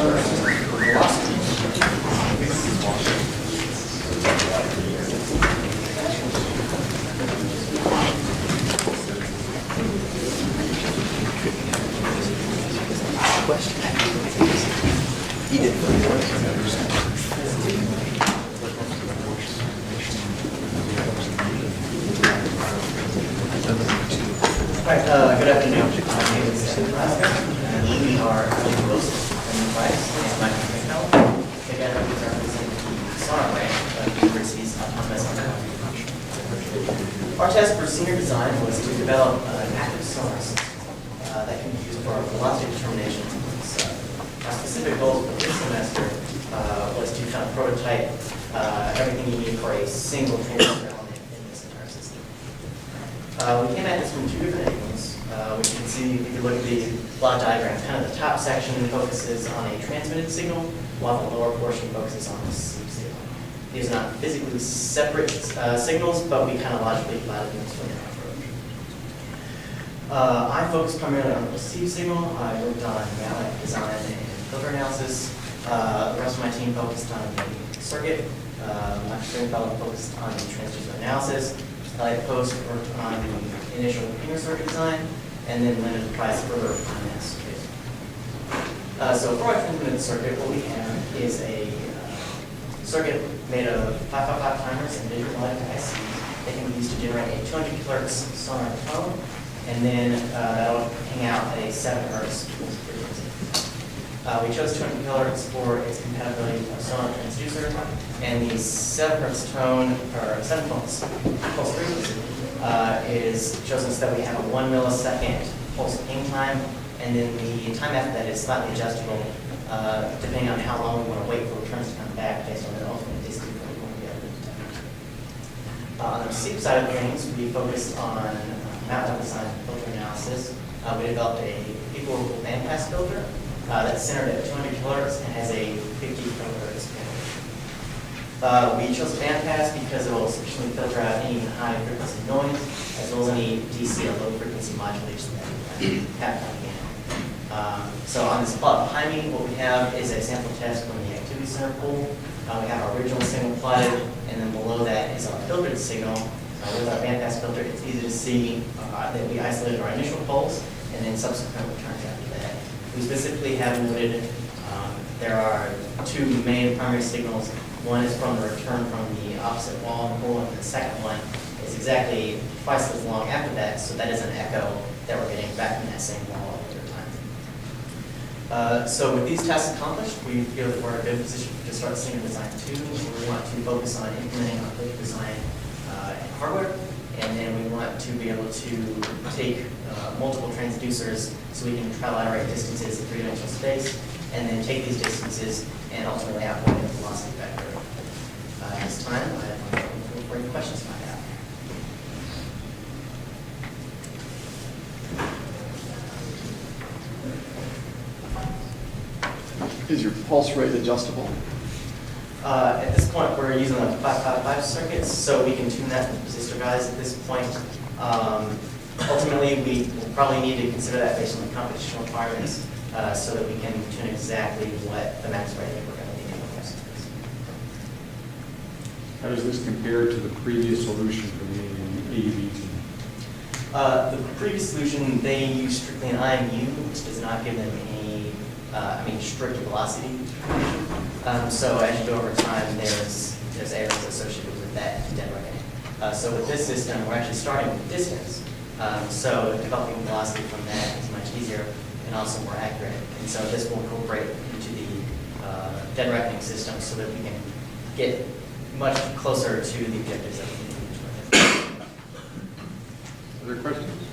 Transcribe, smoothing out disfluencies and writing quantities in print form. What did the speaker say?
velocity. He did. Good afternoon. My name is Nebraska, and we are host and device and my technical. Together we represent the Sonar branch of the University's Autonomous Technology. Our task for senior design was to develop an active sonar system that can be used for velocity determination. Our specific goals for this semester was to kind of prototype everything you need for a single transducer element in this entire system. We came at this from two different angles. Which you can see if you look at the block diagram, kind of the top section focuses on a transmitted signal, while the lower portion focuses on a receive signal. These are not physically separate signals, but we kind of logically divided them into an approach. I focused primarily on the receive signal. I worked on MATLAB design and filter analysis. The rest of my team focused on the circuit. My friend fellow focused on the transducer analysis. Elliot Post worked on the initial inner circuit design, and then Linda Price further on that circuit. So for our transmitted circuit, what we have is a circuit made of 555 timers and digital logic ICs that can be used to generate a 200 kHz sonar tone, and then that'll hang out at a 7 Hz frequency. We chose 200 kHz for its compatibility with our sonar transducer, and the 7 Hz tone, or 7 pulse frequency, is chosen so that we have a 1 millisecond pulse ping time, and then the time after that is slightly adjustable depending on how long we want to wait for returns to come back based on the ultimate distance that we want to be able to detect. On the receive side of things, we focused on MATLAB design and filter analysis. We developed a equal bandpass filter that's centered at 200 kHz and has a 50 kHz penalty. We chose bandpass because it will sufficiently filter out any high frequency noise, as well as any DC or low frequency modulation that we have coming in. So on this plot behind me, what we have is a sample test from the activity center pool. We have our original signal plotted, and then below that is our filtered signal. With our bandpass filter, it's easy to see that we isolated our initial pulse and then subsequent returns after that. We specifically have noted there are two main primary signals. One is from the return from the opposite wall in the pool, and the second one is exactly twice as long after that, so that is an echo that we're getting back from that same wall at other time. So with these tasks accomplished, we feel that we're in a good position to start senior design 2. We want to focus on implementing our filter design and hardware, and then we want to be able to take multiple transducers so we can trilaterate distances in three-dimensional space, and then take these distances and ultimately output a velocity vector. At this time, I have for any questions I have. Is your pulse rate adjustable? At this point, we're using the 555 circuits, so we can tune that with resistor guides at this point. Ultimately, we will probably need to consider that based on the computational requirements so that we can tune exactly what the max rating we're going to need in the test is. How does this compare to the previous solution from the AEB team? The previous solution, they use strictly an IMU, which does not give them any, strict velocity. So as you go over time, there's errors associated with that dead reckoning. So with this system, we're actually starting with distance. So developing velocity from that is much easier and also more accurate. And so this will incorporate into the dead reckoning system so that we can get much closer to the objectives that we need. Other questions?